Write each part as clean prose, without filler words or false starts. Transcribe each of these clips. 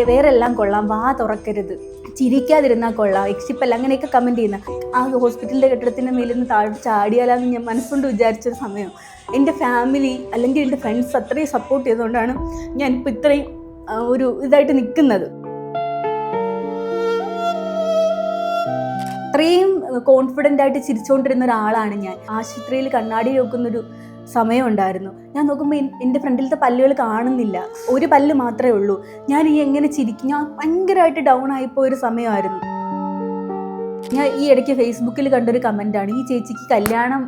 വേറെ എല്ലാം കൊള്ളാം, വാ തുറക്കരുത്, ചിരിക്കാതിരുന്നാൽ കൊള്ളാം, എക്സിപ്പല്ല, അങ്ങനെയൊക്കെ കമൻറ്റ് ചെയ്യുന്ന ആ ഹോസ്പിറ്റലിൻ്റെ കെട്ടിടത്തിൻ്റെ മേലിൽ നിന്ന് താഴെ ചാടിയാലാന്ന് ഞാൻ മനസ്സുകൊണ്ട് വിചാരിച്ചൊരു സമയം. എൻ്റെ ഫാമിലി അല്ലെങ്കിൽ എൻ്റെ ഫ്രണ്ട്സ് അത്രയും സപ്പോർട്ട് ചെയ്തുകൊണ്ടാണ് ഞാനിപ്പോൾ ഇത്രയും ഒരു ഇതായിട്ട് നിൽക്കുന്നത്. അത്രയും കോൺഫിഡൻ്റ് ആയിട്ട് ചിരിച്ചുകൊണ്ടിരുന്ന ഒരാളാണ് ഞാൻ. ആശുപത്രിയിൽ കണ്ണാടി നോക്കുന്നൊരു സമയം ഉണ്ടായിരുന്നു. ഞാൻ നോക്കുമ്പോൾ എൻ്റെ ഫ്രണ്ടിലത്തെ പല്ലുകൾ കാണുന്നില്ല, ഒരു പല്ല് മാത്രമേ ഉള്ളൂ. ഞാൻ എങ്ങനെ ചിരിക്കും? ഞാൻ ഭയങ്കരമായിട്ട് ഡൗൺ ആയിപ്പോയൊരു സമയമായിരുന്നു. ഞാൻ ഈ ഇടയ്ക്ക് ഫേസ്ബുക്കിൽ കണ്ടൊരു കമൻറ്റാണ്, ഈ ചേച്ചിക്ക് കല്യാണം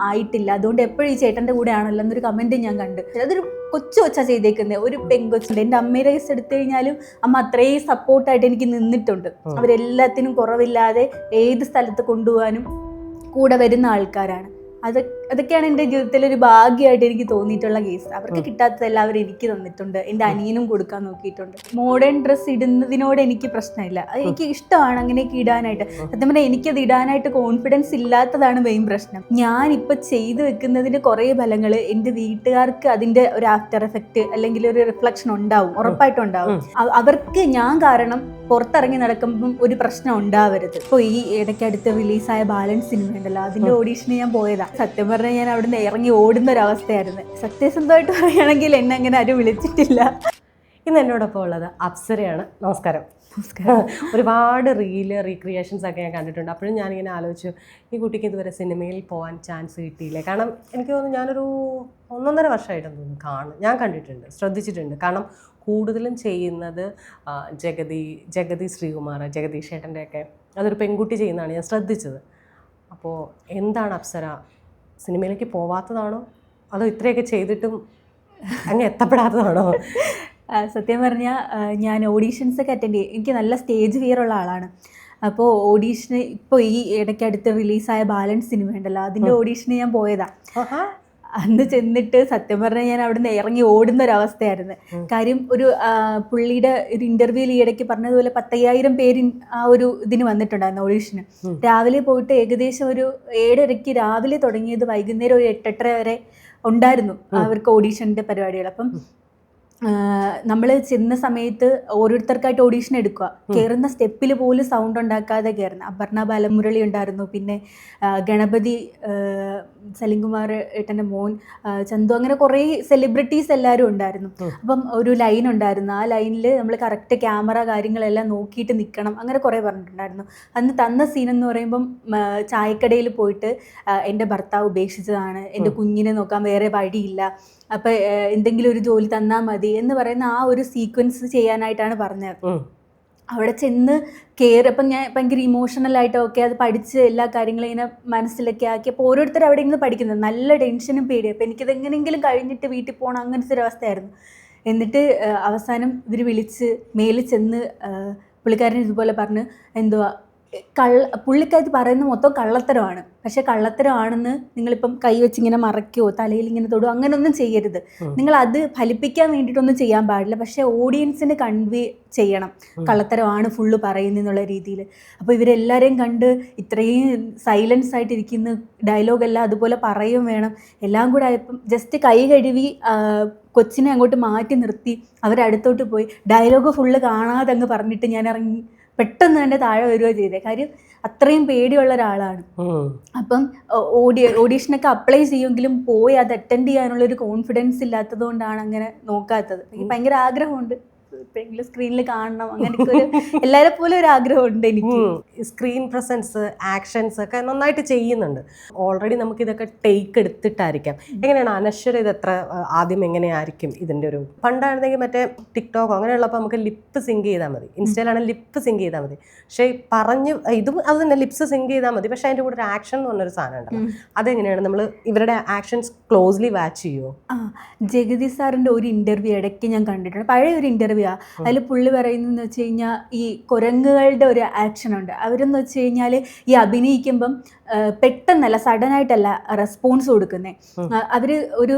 ആയിട്ടില്ല, അതുകൊണ്ട് എപ്പോഴും ഈ ചേട്ടൻ്റെ കൂടെ ആണല്ലോ എന്നൊരു കമൻറ്റ് ഞാൻ കണ്ട്. അതൊരു കൊച്ചാ ചെയ്തേക്കുന്നത്, ഒരു പെങ്കൊച്ചുണ്ട്. എൻ്റെ അമ്മയുടെ കേസ് എടുത്തു കഴിഞ്ഞാലും അമ്മ അത്രയും സപ്പോർട്ടായിട്ട് എനിക്ക് നിന്നിട്ടുണ്ട്. അവരെല്ലാത്തിനും കുറവില്ലാതെ ഏത് സ്ഥലത്ത് കൊണ്ടുപോകാനും കൂടെ വരുന്ന ആൾക്കാരാണ്. അതൊക്കെയാണ് എൻ്റെ ജീവിതത്തിലൊരു ഭാഗ്യമായിട്ട് എനിക്ക് തോന്നിയിട്ടുള്ള കേസ്. അവർക്ക് കിട്ടാത്തതെല്ലാം അവർ എനിക്ക് തന്നിട്ടുണ്ട്. എൻ്റെ അനിയനും കൊടുക്കാൻ നോക്കിയിട്ടുണ്ട്. മോഡേൺ ഡ്രസ്സ് ഇടുന്നതിനോട് എനിക്ക് പ്രശ്നമില്ല, എനിക്ക് ഇഷ്ടമാണ് അങ്ങനെയൊക്കെ ഇടാനായിട്ട്. സത്യം പറഞ്ഞാൽ എനിക്കത് ഇടാനായിട്ട് കോൺഫിഡൻസ് ഇല്ലാത്തതാണ് മെയിൻ പ്രശ്നം. ഞാനിപ്പോൾ ചെയ്തു വെക്കുന്നതിൻ്റെ കുറേ ഫലങ്ങൾ എൻ്റെ വീട്ടുകാർക്ക് അതിൻ്റെ ഒരു ആഫ്റ്റർ എഫക്റ്റ് അല്ലെങ്കിൽ ഒരു റിഫ്ലക്ഷൻ ഉണ്ടാവും, ഉറപ്പായിട്ടും ഉണ്ടാവും. അവർക്ക് ഞാൻ കാരണം പുറത്തിറങ്ങി നടക്കുമ്പം ഒരു പ്രശ്നം ഉണ്ടാവരുത്. ഇപ്പോൾ ഈ ഇടയ്ക്കടുത്ത് റിലീസായ ബാലൻസ് സിനിമ ഉണ്ടല്ലോ, അതിൻ്റെ ഓഡീഷന് ഞാൻ പോയതാണ്. സത്യം പറഞ്ഞാൽ ഞാൻ അവിടെ നിന്ന് ഇറങ്ങി ഓടുന്ന ഒരവസ്ഥയായിരുന്നു. സത്യസന്ധമായിട്ട് പറയുകയാണെങ്കിൽ എന്നെ അങ്ങനെ ആരും വിളിച്ചിട്ടില്ല. ഇന്ന് എന്നോടൊപ്പം ഉള്ളത് അപ്സരയാണ്. നമസ്കാരം. ഒരുപാട് റീക്രിയേഷൻസ് ഒക്കെ ഞാൻ കണ്ടിട്ടുണ്ട്. അപ്പോഴും ഞാനിങ്ങനെ ആലോചിച്ചു, ഈ കുട്ടിക്ക് ഇതുവരെ സിനിമയിൽ പോകാൻ ചാൻസ് കിട്ടിയില്ലേ? കാരണം എനിക്ക് തോന്നുന്നു ഞാനൊരു 1.5 വർഷമായിട്ടെന്ന് തോന്നുന്നു ഞാൻ കണ്ടിട്ടുണ്ട്, ശ്രദ്ധിച്ചിട്ടുണ്ട്. കാരണം കൂടുതലും ചെയ്യുന്നത് ജഗതി ശ്രീകുമാർ, ജഗദീഷ് ചേട്ടൻ്റെയൊക്കെ അതൊരു പെൺകുട്ടി ചെയ്യുന്നതാണ് ഞാൻ ശ്രദ്ധിച്ചത്. അപ്പോൾ എന്താണ് അപ്സര, സിനിമയിലേക്ക് പോവാത്തതാണോ അതോ ഇത്രയൊക്കെ ചെയ്തിട്ടും അങ്ങ് എത്തപ്പെടാത്തതാണോ? സത്യം പറഞ്ഞാൽ ഞാൻ ഓഡീഷൻസൊക്കെ അറ്റൻഡ് ചെയ്യും. എനിക്ക് നല്ല സ്റ്റേജ് ഫിയർ ഉള്ള ആളാണ്. അപ്പോൾ ഓഡീഷന് ഇപ്പോൾ ഈ ഇടയ്ക്കടുത്ത് റിലീസായ ബാലൻസ് സിനിമ ഉണ്ടല്ലോ, അതിൻ്റെ ഓഡീഷന് ഞാൻ പോയതാണ്. അന്ന് ചെന്നിട്ട് സത്യം പറഞ്ഞാൽ ഞാൻ അവിടെ നിന്ന് ഇറങ്ങി ഓടുന്ന ഒരവസ്ഥയായിരുന്നു. കാര്യം ഒരു പുള്ളിയുടെ ഒരു ഇൻ്റർവ്യൂവിൽ ഈ ഇടയ്ക്ക് പറഞ്ഞതുപോലെ 10,000 പേര് ആ ഒരു ഇതിന് വന്നിട്ടുണ്ടായിരുന്നു ഓഡീഷന്. രാവിലെ പോയിട്ട് ഏകദേശം ഒരു 7:30 രാവിലെ തുടങ്ങിയത് വൈകുന്നേരം ഒരു 8:30 വരെ ഉണ്ടായിരുന്നു അവർക്ക് ഓഡീഷൻ്റെ പരിപാടികൾ. അപ്പം നമ്മൾ ചെന്ന സമയത്ത് ഓരോരുത്തർക്കായിട്ട് ഓഡീഷൻ എടുക്കുക. കയറുന്ന സ്റ്റെപ്പിൽ പോലും സൗണ്ട് ഉണ്ടാക്കാതെ കയറുന്നത്. അപർണ ബാലമുരളി ഉണ്ടായിരുന്നു, പിന്നെ ഗണപതി, സലിംകുമാർ ഏട്ടൻ്റെ മോൻ, ചന്തു, അങ്ങനെ കുറേ സെലിബ്രിറ്റീസ് എല്ലാവരും ഉണ്ടായിരുന്നു. അപ്പം ഒരു ലൈൻ ഉണ്ടായിരുന്നു, ആ ലൈനിൽ നമ്മൾ കറക്റ്റ് ക്യാമറ കാര്യങ്ങളെല്ലാം നോക്കിയിട്ട് നിൽക്കണം, അങ്ങനെ കുറേ പറഞ്ഞിട്ടുണ്ടായിരുന്നു. അന്ന് തന്ന സീനെന്ന് പറയുമ്പം ചായക്കടയിൽ പോയിട്ട് എൻ്റെ ഭർത്താവ് ഉപേക്ഷിച്ചതാണ്, എൻ്റെ കുഞ്ഞിനെ നോക്കാൻ വേറെ വഴിയില്ല, അപ്പം എന്തെങ്കിലും ഒരു ജോലി തന്നാൽ മതി എന്ന് പറയുന്ന ആ ഒരു സീക്വൻസ് ചെയ്യാനായിട്ടാണ് പറഞ്ഞത്. അവിടെ ചെന്ന് കയറിയപ്പം ഞാൻ ഭയങ്കര ഇമോഷണലായിട്ടൊക്കെ അത് പഠിച്ച് എല്ലാ കാര്യങ്ങളും ഇങ്ങനെ മനസ്സിലൊക്കെ ആക്കി. അപ്പോൾ ഓരോരുത്തർ അവിടെ ഇങ്ങനെ പഠിക്കുന്നത്, നല്ല ടെൻഷനും പേടിയും. അപ്പോൾ എനിക്കത് എങ്ങനെയെങ്കിലും കഴിഞ്ഞിട്ട് വീട്ടിൽ പോകണം, അങ്ങനത്തെ ഒരു അവസ്ഥയായിരുന്നു. എന്നിട്ട് അവസാനം ഇവർ വിളിച്ച് മേലിൽ ചെന്ന് പുള്ളിക്കാരൻ ഇതുപോലെ പറഞ്ഞ് എന്തുവാ പുള്ളിക്കാരത്തി പറയുന്നത് മൊത്തം കള്ളത്തരമാണ്, പക്ഷെ കള്ളത്തരമാണെന്ന് നിങ്ങളിപ്പം കൈവച്ചിങ്ങനെ മറയ്ക്കോ തലയിൽ ഇങ്ങനെ തൊടുകയോ അങ്ങനെയൊന്നും ചെയ്യരുത്. നിങ്ങൾ അത് ഫലിപ്പിക്കാൻ വേണ്ടിയിട്ടൊന്നും ചെയ്യാൻ പാടില്ല, പക്ഷെ ഓഡിയൻസിന് കൺവേ ചെയ്യണം കള്ളത്തരമാണ് ഫുള്ള് പറയുന്നതെന്നുള്ള രീതിയിൽ. അപ്പോൾ ഇവരെല്ലാവരെയും കണ്ട് ഇത്രയും സൈലൻസ് ആയിട്ടിരിക്കുന്ന ഡയലോഗെല്ലാം അതുപോലെ പറയും വേണം. എല്ലാം കൂടെ ആയപ്പം ജസ്റ്റ് കൈ കഴുകി കൊച്ചിനെ അങ്ങോട്ട് മാറ്റി നിർത്തി അവരടുത്തോട്ട് പോയി ഡയലോഗ് ഫുള്ള് കാണാതെ അങ്ങ് പറഞ്ഞിട്ട് ഞാൻ ഇറങ്ങി പെട്ടെന്ന് തന്നെ താഴെ വരികയോ ചെയ്തേ. കാര്യം അത്രയും പേടിയുള്ള ഒരാളാണ്. അപ്പം ഓഡീഷനൊക്കെ അപ്ലൈ ചെയ്യുമെങ്കിലും പോയി അത് അറ്റൻഡ് ചെയ്യാനുള്ളൊരു കോൺഫിഡൻസ് ഇല്ലാത്തത് കൊണ്ടാണ് അങ്ങനെ നോക്കാത്തത്. എനിക്ക് ഭയങ്കര ആഗ്രഹമുണ്ട് എപ്പോഴെങ്കിലും സ്ക്രീനിൽ കാണണം, അങ്ങനെയൊക്കെ ഒരു എല്ലാവരെ പോലെ ഒരു ആഗ്രഹമുണ്ട് എനിക്ക്. സ്ക്രീൻ പ്രസൻസ്, ആക്ഷൻസ് ഒക്കെ നന്നായിട്ട് ചെയ്യുന്നുണ്ട്. ഓൾറെഡി നമുക്കിതൊക്കെ ടേക്ക് എടുത്തിട്ടായിരിക്കാം. എങ്ങനെയാണ് അനശ്വര ഇത് ആദ്യം എങ്ങനെയായിരിക്കും ഇതിൻ്റെ ഒരു? പണ്ടായിരുന്നെങ്കിൽ മറ്റേ ടിക്ടോക്കോ അങ്ങനെയുള്ളപ്പോൾ നമുക്ക് ലിപ്പ് സിങ്ക് ചെയ്താൽ മതി, ഇൻസ്റ്റയിലാണെങ്കിൽ ലിപ്പ് സിങ്ക് ചെയ്താൽ മതി. പക്ഷേ പറഞ്ഞ് ഇതും അത് തന്നെ ലിപ്സ് സിങ്ക് ചെയ്താൽ മതി, പക്ഷേ അതിൻ്റെ കൂടെ ഒരു ആക്ഷൻ എന്ന് പറഞ്ഞൊരു സാധനം ഉണ്ടല്ലോ, അതെങ്ങനെയാണ് നമ്മൾ ഇവരുടെ ആക്ഷൻസ് ക്ലോസ്ലി വാച്ച് ചെയ്യുമോ? ജഗതി സാറിൻ്റെ ഒരു ഇൻ്റർവ്യൂ ഇടയ്ക്ക് ഞാൻ കണ്ടിട്ടുണ്ട്, പഴയ ഒരു ഇൻ്റർവ്യൂ. അതിൽ പുള്ളി പറയുന്നതെന്ന് വെച്ച് കഴിഞ്ഞാൽ ഈ കുരങ്ങുകളുടെ ഒരു ആക്ഷൻ ഉണ്ട്. അവരെന്ന് വെച്ച് കഴിഞ്ഞാൽ ഈ അഭിനയിക്കുമ്പം പെട്ടെന്നല്ല, സഡനായിട്ടല്ല റെസ്പോൺസ് കൊടുക്കുന്നത്. അവർ ഒരു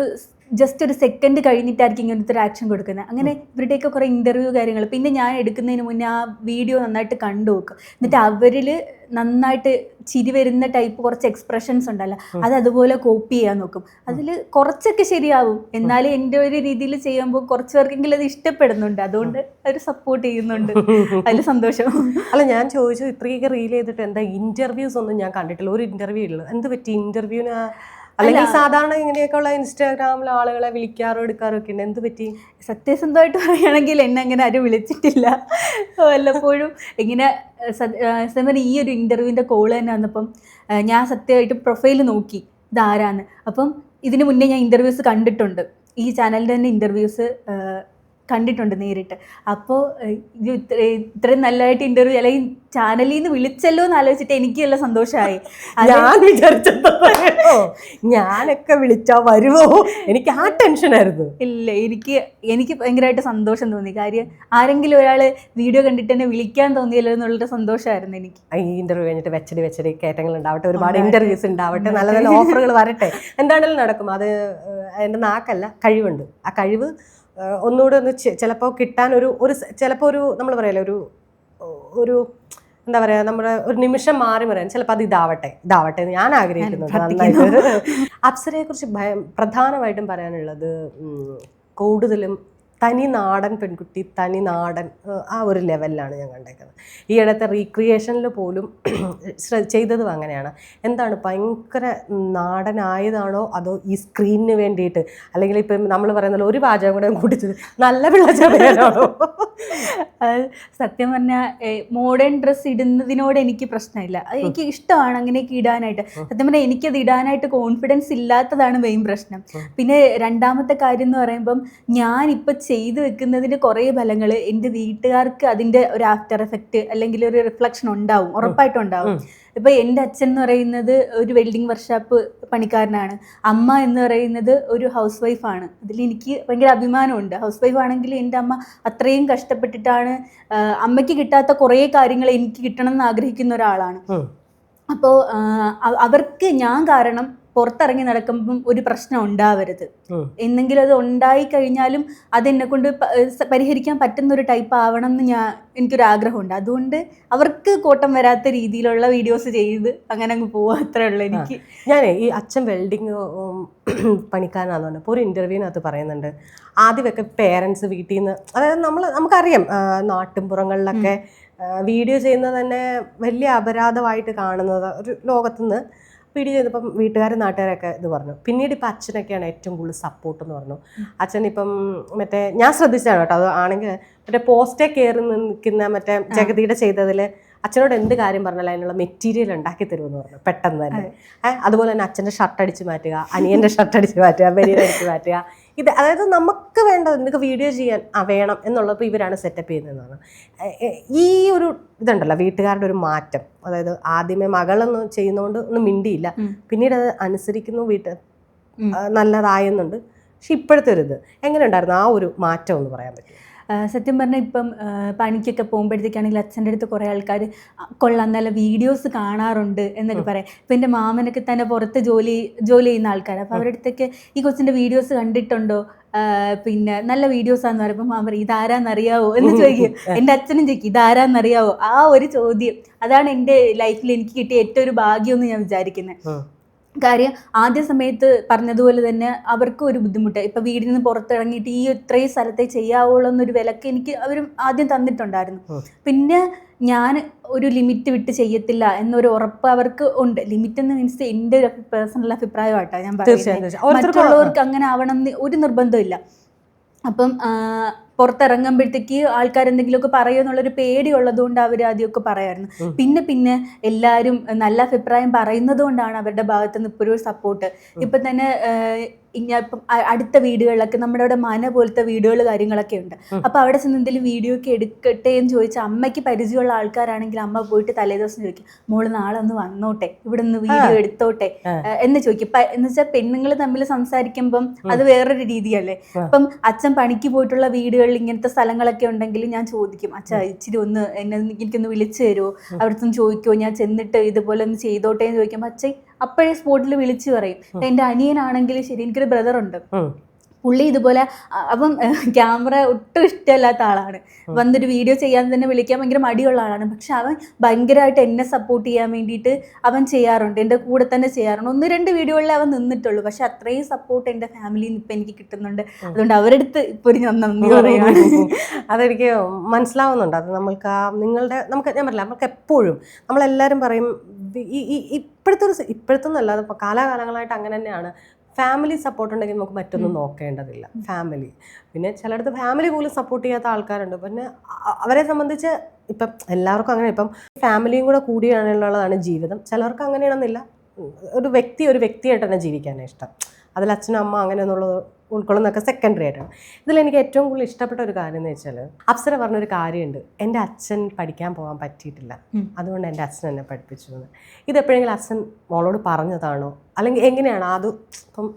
ജസ്റ്റ് ഒരു സെക്കൻഡ് കഴിഞ്ഞിട്ടായിരിക്കും ഇങ്ങനത്തെ ഒരു ആക്ഷൻ കൊടുക്കുന്നത്. അങ്ങനെ ഇവരുടെയൊക്കെ കുറേ ഇൻ്റർവ്യൂ കാര്യങ്ങൾ. പിന്നെ ഞാൻ എടുക്കുന്നതിന് മുന്നേ ആ വീഡിയോ നന്നായിട്ട് കണ്ടു നോക്കും. എന്നിട്ട് അവരിൽ നന്നായിട്ട് ചിരി വരുന്ന ടൈപ്പ് കുറച്ച് എക്സ്പ്രഷൻസ് ഉണ്ടല്ലോ, അത് അതുപോലെ കോപ്പി ചെയ്യാൻ നോക്കും. അതിൽ കുറച്ചൊക്കെ ശരിയാവും, എന്നാലും എൻ്റെ ഒരു രീതിയിൽ ചെയ്യുമ്പോൾ കുറച്ച് പേർക്കെങ്കിലും അത് ഇഷ്ടപ്പെടുന്നുണ്ട്. അതുകൊണ്ട് അവർ സപ്പോർട്ട് ചെയ്യുന്നുണ്ട്. അതിൽ സന്തോഷം. അല്ല, ഞാൻ ചോദിച്ചു ഇത്രയൊക്കെ റീൽ ചെയ്തിട്ട് എന്താ ഇന്റർവ്യൂസ് ഒന്നും ഞാൻ കണ്ടിട്ടില്ല. ഒരു ഇന്റർവ്യൂ ഉള്ളു. എന്ത് പറ്റി ഇന്റർവ്യൂവിന്? അല്ലെങ്കിൽ സാധാരണ ഇങ്ങനെയൊക്കെയുള്ള ഇൻസ്റ്റാഗ്രാമിൽ ആളുകളെ വിളിക്കാറോ എടുക്കാറോ ഒക്കെ ഉണ്ട്. എന്ത് പറ്റി? സത്യസന്ധമായിട്ട് പറയുകയാണെങ്കിൽ എന്നെ അങ്ങനെ ആരും വിളിച്ചിട്ടില്ല. വല്ലപ്പോഴും ഇങ്ങനെ സമയം ഈ ഒരു ഇൻ്റർവ്യൂവിൻ്റെ കോള് തന്നെ വന്നപ്പം ഞാൻ സത്യമായിട്ട് പ്രൊഫൈൽ നോക്കി ഇതാരാന്ന്. അപ്പം ഇതിന് മുന്നേ ഞാൻ ഇൻ്റർവ്യൂസ് കണ്ടിട്ടുണ്ട്, ഈ ചാനലിൻ്റെ തന്നെ ഇൻ്റർവ്യൂസ് കണ്ടിട്ടുണ്ട് നേരിട്ട്. അപ്പോൾ ഇത് ഇത്രയും നല്ലതായിട്ട് ഇൻ്റർവ്യൂ അല്ലെങ്കിൽ ചാനലിൽ നിന്ന് വിളിച്ചല്ലോ എന്ന് ആലോചിച്ചിട്ട് എനിക്ക് നല്ല സന്തോഷമായി. ഞാൻ വിചാരിച്ചോ ഞാനൊക്കെ വിളിച്ചാ വരുമോ, എനിക്ക് ആ ടെൻഷനായിരുന്നു. ഇല്ല, എനിക്ക് ഭയങ്കരമായിട്ട് സന്തോഷം തോന്നി. കാര്യം ആരെങ്കിലും ഒരാൾ വീഡിയോ കണ്ടിട്ട് തന്നെ വിളിക്കാൻ തോന്നിയല്ലോ എന്നുള്ളൊരു സന്തോഷമായിരുന്നു എനിക്ക്. ഈ ഇന്റർവ്യൂ കഴിഞ്ഞിട്ട് വെച്ചടി കയറ്റങ്ങൾ ഉണ്ടാവട്ടെ, ഒരുപാട് ഇന്റർവ്യൂസ് ഉണ്ടാവട്ടെ, നല്ല നല്ല ഓഫറുകൾ വരട്ടെ, എന്താണെങ്കിലും നടക്കും. അത് എൻ്റെ നാക്കല്ല, കഴിവുണ്ട്. ആ കഴിവ് ഒന്നുകൂടെ ഒന്ന് ചിലപ്പോൾ കിട്ടാൻ ചിലപ്പോൾ ഒരു നമ്മൾ പറയല്ലേ ഒരു എന്താ പറയുക, നമ്മുടെ ഒരു നിമിഷം മാറി പറയാൻ ചിലപ്പോൾ അത് ഇതാവട്ടെ എന്ന് ഞാൻ ആഗ്രഹിക്കുന്നുണ്ട് നന്നായിട്ട്. അപ്സരയെക്കുറിച്ച് പ്രധാനമായിട്ടും പറയാനുള്ളത് കൂടുതലും തനി നാടൻ പെൺകുട്ടി, തനി നാടൻ ആ ഒരു ലെവലിലാണ് ഞാൻ കണ്ടേക്കുന്നത്. ഈ ഇടത്തെ റീക്രിയേഷനിൽ പോലും ചെയ്തതും അങ്ങനെയാണ്. എന്താണ്, ഭയങ്കര നാടനായതാണോ അതോ ഈ സ്ക്രീനിന് വേണ്ടിയിട്ട്, അല്ലെങ്കിൽ ഇപ്പം നമ്മൾ പറയുന്നത് ഒരു പാചകം കൂടെ കൂട്ടിച്ചത് നല്ല പിള്ളേരാണോ? സത്യം പറഞ്ഞാൽ മോഡേൺ ഡ്രസ്സ് ഇടുന്നതിനോട് എനിക്ക് പ്രശ്നമില്ല, അത് എനിക്ക് ഇഷ്ടമാണ് അങ്ങനെയൊക്കെ ഇടാനായിട്ട്. സത്യം പറഞ്ഞാൽ എനിക്കത് ഇടാനായിട്ട് കോൺഫിഡൻസ് ഇല്ലാത്തതാണ് മെയിൻ പ്രശ്നം. പിന്നെ രണ്ടാമത്തെ കാര്യം എന്ന് പറയുമ്പം ഞാനിപ്പോൾ ചെയ്തു വെക്കുന്നതിൻ്റെ കുറേ ഫലങ്ങൾ എൻ്റെ വീട്ടുകാർക്ക് അതിൻ്റെ ഒരു ആഫ്റ്റർ എഫക്റ്റ് അല്ലെങ്കിൽ ഒരു റിഫ്ലക്ഷൻ ഉണ്ടാവും, ഉറപ്പായിട്ടും ഉണ്ടാവും. ഇപ്പോൾ എൻ്റെ അച്ഛൻ എന്ന് പറയുന്നത് ഒരു വെൽഡിങ് വർക്ക്ഷോപ്പ് പണിക്കാരനാണ്, അമ്മ എന്ന് പറയുന്നത് ഒരു ഹൗസ് വൈഫാണ്. അതിൽ എനിക്ക് ഭയങ്കര അഭിമാനമുണ്ട്. ഹൗസ് വൈഫ് ആണെങ്കിൽ എൻ്റെ അമ്മ അത്രയും കഷ്ടപ്പെട്ടിട്ടാണ്, അമ്മയ്ക്ക് കിട്ടാത്ത കുറേ കാര്യങ്ങൾ എനിക്ക് കിട്ടണം എന്ന് ആഗ്രഹിക്കുന്ന ഒരാളാണ്. അപ്പോൾ അവർക്ക് ഞാൻ കാരണം പുറത്തിറങ്ങി നടക്കുമ്പം ഒരു പ്രശ്നം ഉണ്ടാവരുത്, എന്നെങ്കിലും അത് ഉണ്ടായി കഴിഞ്ഞാലും അതെന്നെ കൊണ്ട് പരിഹരിക്കാൻ പറ്റുന്ന ഒരു ടൈപ്പ് ആവണം എന്ന് എനിക്കൊരു ആഗ്രഹമുണ്ട്. അതുകൊണ്ട് അവർക്ക് കോട്ടം വരാത്ത രീതിയിലുള്ള വീഡിയോസ് ചെയ്ത് അങ്ങനെ അങ്ങ് പോവാ, അത്രേ ഉള്ളൂ എനിക്ക്. ഞാൻ ഈ അച്ഛൻ വെൽഡിങ് പണിക്കാരനാണെന്ന് പറഞ്ഞു. ഇപ്പോൾ ഒരു ഇൻ്റർവ്യൂവിനകത്ത് പറയുന്നുണ്ട്, ആദ്യമൊക്കെ പേരൻസ് വീട്ടിൽ നിന്ന്, അതായത് നമുക്കറിയാം നാട്ടിൻപുറങ്ങളിലൊക്കെ വീഡിയോ ചെയ്യുന്നത് തന്നെ വലിയ അപരാധമായിട്ട് കാണുന്നത് ഒരു ലോകത്തുനിന്ന് വീഡിയോ ചെയ്തപ്പം വീട്ടുകാരും നാട്ടുകാരൊക്കെ ഇത് പറഞ്ഞു. പിന്നീട് ഇപ്പം അച്ഛനൊക്കെയാണ് ഏറ്റവും കൂടുതൽ സപ്പോർട്ട് എന്ന് പറഞ്ഞു. അച്ഛൻ ഇപ്പം മറ്റേ ഞാൻ ശ്രദ്ധിച്ചതാണ് കേട്ടോ, അത് ആണെങ്കിൽ മറ്റേ പോസ്റ്റേ കയറി നിൽക്കുന്ന മറ്റേ ജഗതിയുടെ ചെയ്തതിൽ അച്ഛനോട് എന്ത് കാര്യം പറഞ്ഞാലും അതിനുള്ള മെറ്റീരിയൽ ഉണ്ടാക്കി തരുമെന്ന് പറഞ്ഞു പെട്ടെന്ന് തന്നെ. അതുപോലെ തന്നെ അച്ഛൻ്റെ ഷർട്ട് അടിച്ച് മാറ്റുക, അനിയൻ്റെ ഷർട്ട് അടിച്ച് മാറ്റുക, ബനിയൻ അടിച്ച് മാറ്റുക, ഇത് അതായത് നമുക്ക് വേണ്ടത് നിങ്ങൾക്ക് വീഡിയോ ചെയ്യാൻ വേണം എന്നുള്ളപ്പോൾ ഇവരാണ് സെറ്റപ്പ് ചെയ്യുന്നതെന്നാണ്. ഈ ഒരു ഇതുണ്ടല്ലോ വീട്ടുകാരുടെ ഒരു മാറ്റം, അതായത് ആദ്യമേ മകളൊന്നും ചെയ്യുന്നതുകൊണ്ട് ഒന്നും മിണ്ടിയില്ല, പിന്നീട് അത് അനുസരിക്കുന്നു, നല്ലതായെന്നുണ്ട്. പക്ഷെ ഇപ്പോഴത്തെ ഒരു ഇത് എങ്ങനെ ഉണ്ടായിരുന്നു, ആ ഒരു മാറ്റം ഒന്ന് പറയാൻ പറ്റും? സത്യം പറഞ്ഞാൽ ഇപ്പം പണിക്കൊക്കെ പോകുമ്പോഴത്തേക്കാണെങ്കിൽ അച്ഛൻ്റെ അടുത്ത് കുറേ ആൾക്കാർ കൊള്ളാം നല്ല വീഡിയോസ് കാണാറുണ്ട് എന്നൊക്കെ പറയാം. ഇപ്പം എൻ്റെ മാമനൊക്കെ തന്നെ പുറത്ത് ജോലി ചെയ്യുന്ന ആൾക്കാർ. അപ്പോൾ അവരുടെ അടുത്തൊക്കെ ഈ കൊച്ചിൻ്റെ വീഡിയോസ് കണ്ടിട്ടുണ്ടോ, പിന്നെ നല്ല വീഡിയോസാന്ന് പറയുമ്പോൾ മാമ പറയും ഇതാരാന്നറിയാവോ എന്ന് ചോദിക്കും. എൻ്റെ അച്ഛനും ചോദിക്കും ഇതാരാന്നറിയാവോ. ആ ഒരു ചോദ്യം അതാണ് എൻ്റെ ലൈഫിൽ എനിക്ക് കിട്ടിയ ഏറ്റവും ഒരു ഭാഗ്യമെന്ന് ഞാൻ വിചാരിക്കുന്നത്. കാര്യം ആദ്യ സമയത്ത് പറഞ്ഞതുപോലെ തന്നെ അവർക്കും ഒരു ബുദ്ധിമുട്ട്, ഇപ്പം വീടിൽ നിന്ന് പുറത്തിറങ്ങിയിട്ട് ഈ ഇത്രയും സ്ഥലത്തെ ചെയ്യാവുള്ളൂ എന്നൊരു വിലക്ക് എനിക്ക് അവർ ആദ്യം തന്നിട്ടുണ്ടായിരുന്നു. പിന്നെ ഞാൻ ഒരു ലിമിറ്റ് വിട്ട് ചെയ്യത്തില്ല എന്നൊരു ഉറപ്പ് അവർക്ക് ഉണ്ട്. ലിമിറ്റ് എന്ന് മീൻസ് എൻ്റെ ഒരു പേഴ്സണൽ അഭിപ്രായമായിട്ടാണ് ഞാൻ പറയുന്നത്. മറ്റുള്ളവർക്ക് അങ്ങനെ ആവണം എന്ന് ഒരു നിർബന്ധമില്ല. അപ്പം പുറത്തിറങ്ങുമ്പോഴത്തേക്ക് ആൾക്കാരെന്തെങ്കിലുമൊക്കെ പറയുമെന്നുള്ളൊരു പേടിയുള്ളത് കൊണ്ട് അവർ ആദ്യമൊക്കെ പറയായിരുന്നു. പിന്നെ എല്ലാവരും നല്ല അഭിപ്രായം പറയുന്നത് കൊണ്ടാണ് അവരുടെ ഭാഗത്ത് നിന്ന് ഇപ്പോൾ ഒരു സപ്പോർട്ട്. ഇപ്പം തന്നെ ഇപ്പം അടുത്ത വീടുകളിലൊക്കെ നമ്മുടെ അവിടെ മന പോലത്തെ വീടുകൾ കാര്യങ്ങളൊക്കെ ഉണ്ട്. അപ്പോൾ അവിടെ ചെന്ന് എന്തെങ്കിലും വീഡിയോ ഒക്കെ എടുക്കട്ടെ എന്ന് ചോദിച്ചാൽ അമ്മയ്ക്ക് പരിചയമുള്ള ആൾക്കാരാണെങ്കിൽ അമ്മ പോയിട്ട് തലേദിവസം ചോദിക്കും, മോള് നാളെ ഒന്ന് വന്നോട്ടെ, ഇവിടെ നിന്ന് വീഡിയോ എടുത്തോട്ടെ എന്ന് ചോദിക്കും. എന്ന് വെച്ചാൽ പെണ്ണുങ്ങൾ തമ്മിൽ സംസാരിക്കുമ്പം അത് വേറൊരു രീതിയല്ലേ. അപ്പം അച്ഛൻ പണിക്ക് പോയിട്ടുള്ള വീടുകളിൽ ഇങ്ങനത്തെ സ്ഥലങ്ങളൊക്കെ ഉണ്ടെങ്കിൽ ഞാൻ ചോദിക്കും, അച്ഛാ ഇച്ചിരി ഒന്ന് എനിക്കൊന്ന് വിളിച്ചു തരുമോ, അവിടുത്തെ ചോദിക്കുമോ, ഞാൻ ചെന്നിട്ട് ഇതുപോലെ ഒന്ന് ചെയ്തോട്ടെ എന്ന് ചോദിക്കുമ്പോൾ അച്ഛൻ അപ്പോഴേ സ്പോട്ടിൽ വിളിച്ചു പറയും. എൻ്റെ അനിയനാണെങ്കിലും ശരി, എനിക്കൊരു ബ്രദറുണ്ട്, പുള്ളി ഇതുപോലെ അപ്പം ക്യാമറ ഒട്ടും ഇഷ്ടമല്ലാത്ത ആളാണ്. വന്നൊരു വീഡിയോ ചെയ്യാൻ തന്നെ വിളിക്കാൻ ഭയങ്കര മടിയുള്ള ആളാണ്. പക്ഷെ അവൻ ഭയങ്കരമായിട്ട് എന്നെ സപ്പോർട്ട് ചെയ്യാൻ വേണ്ടിയിട്ട് അവൻ ചെയ്യാറുണ്ട്, എൻ്റെ കൂടെ തന്നെ ചെയ്യാറുണ്ട്. 1-2 വീഡിയോകളിൽ അവൻ നിന്നിട്ടുള്ളൂ. പക്ഷെ അത്രയും സപ്പോർട്ട് എൻ്റെ ഫാമിലിയിൽ നിന്ന് ഇപ്പം എനിക്ക് കിട്ടുന്നുണ്ട്. അതുകൊണ്ട് അവരുടെ അടുത്ത് ഇപ്പോൾ ഒരു നന്ദി പറയുകയാണ്. അതെനിക്ക് മനസ്സിലാവുന്നുണ്ട്. അത് നമ്മൾക്ക് ഞാൻ പറഞ്ഞില്ല, നമുക്ക് എപ്പോഴും നമ്മളെല്ലാവരും പറയും ഇപ്പോഴത്തൊന്നല്ല, അത് കാലാകാലങ്ങളായിട്ട് അങ്ങനെ തന്നെയാണ്. ഫാമിലി സപ്പോർട്ട് ഉണ്ടെങ്കിൽ നമുക്ക് മറ്റൊന്നും നോക്കേണ്ടതില്ല. ഫാമിലി, പിന്നെ ചിലയിടത്ത് ഫാമിലി പോലും സപ്പോർട്ട് ചെയ്യാത്ത ആൾക്കാരുണ്ട്. പിന്നെ അവരെ സംബന്ധിച്ച് ഇപ്പം എല്ലാവർക്കും അങ്ങനെ, ഇപ്പം ഫാമിലിയും കൂടെ കൂടിയാണുള്ളതാണ് ജീവിതം. ചിലർക്ക് അങ്ങനെയാണെന്നില്ല. ഒരു വ്യക്തിയായിട്ട് തന്നെ ജീവിക്കാനാണ് ഇഷ്ടം. അതിൽ അച്ഛനും അമ്മ അങ്ങനെയെന്നുള്ളത് ഉൾക്കൊള്ളുന്നതൊക്കെ സെക്കൻഡറി ആയിട്ടാണ്. ഇതിലെനിക്ക് ഏറ്റവും കൂടുതൽ ഇഷ്ടപ്പെട്ട ഒരു കാര്യം എന്ന് വെച്ചാൽ, അപ്സര പറഞ്ഞൊരു കാര്യമുണ്ട്, എൻ്റെ അച്ഛൻ പഠിക്കാൻ പോകാൻ പറ്റിയിട്ടില്ല, അതുകൊണ്ട് എൻ്റെ അച്ഛൻ എന്നെ പഠിപ്പിച്ചു എന്ന്. ഇതെപ്പോഴെങ്കിലും അച്ഛൻ മോളോട് പറഞ്ഞതാണോ, അല്ലെങ്കിൽ എങ്ങനെയാണ് അത്? ഇപ്പം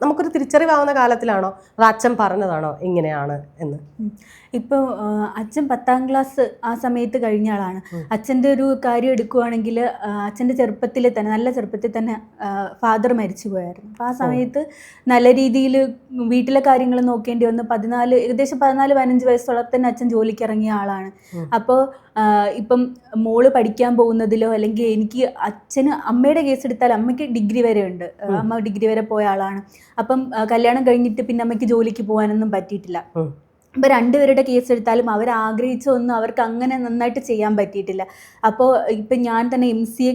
നമുക്കൊരു തിരിച്ചറിവാവുന്ന കാലത്തിലാണോ, അത് അച്ഛൻ പറഞ്ഞതാണോ ഇങ്ങനെയാണ് എന്ന്? ഇപ്പോൾ അച്ഛൻ 10ാം ക്ലാസ് ആ സമയത്ത് കഴിഞ്ഞ ആളാണ്. അച്ഛൻ്റെ ഒരു കാര്യം എടുക്കുവാണെങ്കിൽ അച്ഛൻ്റെ നല്ല ചെറുപ്പത്തിൽ തന്നെ ഫാദർ മരിച്ചു പോയായിരുന്നു. അപ്പോൾ ആ സമയത്ത് നല്ല രീതിയിൽ വീട്ടിലെ കാര്യങ്ങൾ നോക്കേണ്ടി വന്നു. ഏകദേശം 14-15 വയസ്സുള്ള തന്നെ അച്ഛൻ ജോലിക്ക് ഇറങ്ങിയ ആളാണ്. അപ്പോൾ ഇപ്പം മോള് പഠിക്കാൻ പോകുന്നതിലോ, അല്ലെങ്കിൽ എനിക്ക് അമ്മയുടെ കേസ് എടുത്താൽ അമ്മയ്ക്ക് ഡിഗ്രി വരെ ഉണ്ട്, അമ്മ ഡിഗ്രി വരെ പോയ ആളാണ്. അപ്പം കല്യാണം കഴിഞ്ഞിട്ട് പിന്നെ അമ്മയ്ക്ക് ജോലിക്ക് പോകാനൊന്നും പറ്റിയിട്ടില്ല. ഇപ്പോൾ 2 പേരുടെ കേസ് എടുത്താലും അവർ ആഗ്രഹിച്ചൊന്നും അവർക്ക് അങ്ങനെ നന്നായിട്ട് ചെയ്യാൻ പറ്റിയിട്ടില്ല. അപ്പോൾ ഇപ്പം ഞാൻ തന്നെ MCA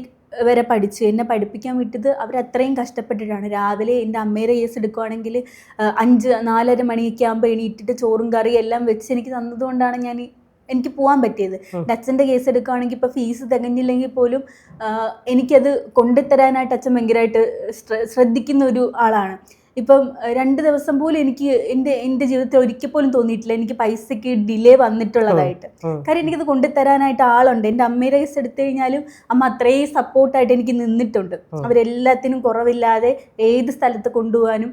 വരെ പഠിച്ചു. എന്നെ പഠിപ്പിക്കാൻ വിട്ടത് അവരത്രയും കഷ്ടപ്പെട്ടിട്ടാണ്. രാവിലെ എൻ്റെ അമ്മയുടെ കേസ് എടുക്കുവാണെങ്കിൽ 4:30 മണിയൊക്കെ ആകുമ്പോൾ എണീറ്റിട്ട് ചോറും കറിയും എല്ലാം വെച്ച് എനിക്ക് തന്നതുകൊണ്ടാണ് എനിക്ക് പോകാൻ പറ്റിയത്. എൻ്റെ അച്ഛൻ്റെ കേസ് എടുക്കുകയാണെങ്കിൽ ഇപ്പോൾ ഫീസ് തികഞ്ഞില്ലെങ്കിൽ പോലും എനിക്കത് കൊണ്ടുതരാനായിട്ട് അച്ഛൻ ഭയങ്കരമായിട്ട് ശ്രദ്ധിക്കുന്ന ഒരു ആളാണ്. ഇപ്പം 2 ദിവസം പോലും എനിക്ക് എൻ്റെ ജീവിതത്തിൽ ഒരിക്കൽ പോലും തോന്നിയിട്ടില്ല എനിക്ക് പൈസയ്ക്ക് ഡിലേ വന്നിട്ടുള്ളതായിട്ട്. കാര്യം എനിക്കത് കൊണ്ടുതരാനായിട്ട് ആളുണ്ട്. എൻ്റെ അമ്മയുടെ കേസ് എടുത്തു കഴിഞ്ഞാലും അമ്മ അത്രയും സപ്പോർട്ടായിട്ട് എനിക്ക് നിന്നിട്ടുണ്ട്. അവരെല്ലാത്തിനും കുറവില്ലാതെ ഏത് സ്ഥലത്ത് കൊണ്ടുപോകാനും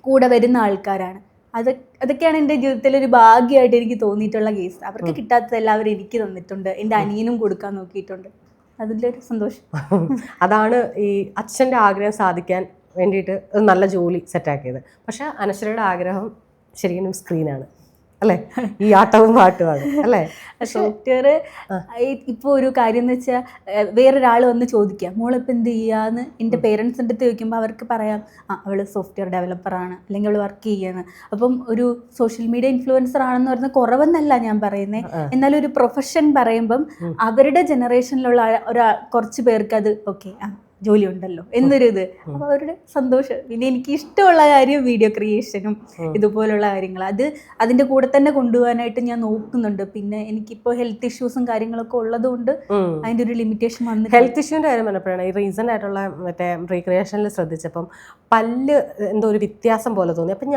കൂടെ വരുന്ന ആൾക്കാരാണ്. അതൊക്കെയാണ് എൻ്റെ ജീവിതത്തിലൊരു ഭാഗ്യമായിട്ട് എനിക്ക് തോന്നിയിട്ടുള്ള കേസ്. അവർക്ക് കിട്ടാത്തതെല്ലാവരും എനിക്ക് തന്നിട്ടുണ്ട്. എൻ്റെ അനിയനും കൊടുക്കാൻ നോക്കിയിട്ടുണ്ട്. അതിലൊരു സന്തോഷം. അതാണ് ഈ അച്ഛൻ്റെ ആഗ്രഹം സാധിക്കാൻ വേണ്ടിയിട്ട് ഒരു നല്ല ജോലി സെറ്റാക്കിയത്. പക്ഷെ അനശ്വരയുടെ ആഗ്രഹം ശരിക്കും സ്ക്രീനാണ് അല്ലേ, ഈ ആട്ടവും പാട്ടുമാണ് അല്ലേ? സോഫ്റ്റ്വെയർ ഇപ്പോൾ ഒരു കാര്യം എന്ന് വെച്ചാൽ, വേറൊരാൾ വന്ന് ചോദിക്കാം മോളിപ്പോൾ എന്ത് ചെയ്യാന്ന് എൻ്റെ പേരൻസിൻ്റെ അടുത്ത് ചോദിക്കുമ്പോൾ അവർക്ക് പറയാം അവൾ സോഫ്റ്റ്വെയർ ഡെവലപ്പറാണ്, അല്ലെങ്കിൽ അവൾ വർക്ക് ചെയ്യാണ്. അപ്പം ഒരു സോഷ്യൽ മീഡിയ ഇൻഫ്ലുവൻസർ ആണെന്ന് പറഞ്ഞാൽ കുറവെന്നല്ല ഞാൻ പറയുന്നത്. എന്നാലും ഒരു പ്രൊഫഷൻ പറയുമ്പം അവരുടെ ജനറേഷനിലുള്ള കുറച്ച് പേർക്ക് അത് ഓക്കെ ജോലി ഉണ്ടല്ലോ എന്നൊരു ഇത്. അപ്പോൾ അവരുടെ സന്തോഷം. പിന്നെ എനിക്ക് ഇഷ്ടമുള്ള കാര്യം വീഡിയോ ക്രിയേഷനും ഇതുപോലുള്ള കാര്യങ്ങൾ, അതിൻ്റെ കൂടെ തന്നെ കൊണ്ടുപോകാനായിട്ട് ഞാൻ നോക്കുന്നുണ്ട്. പിന്നെ എനിക്കിപ്പോൾ ഹെൽത്ത് ഇഷ്യൂസും കാര്യങ്ങളൊക്കെ ഉള്ളതുകൊണ്ട് അതിൻ്റെ ഒരു ലിമിറ്റേഷൻ വന്നു. ഹെൽത്ത് ഇഷ്യൂവിൻ്റെ കാര്യം പറഞ്ഞപ്പോഴാണ് ഈ റീസൺ ആയിട്ടുള്ള മറ്റേ റീക്രിയേഷനിൽ ശ്രദ്ധിച്ചപ്പം പല്ല് എന്തോ ഒരു വ്യത്യാസം പോലെ തോന്നി. അപ്പം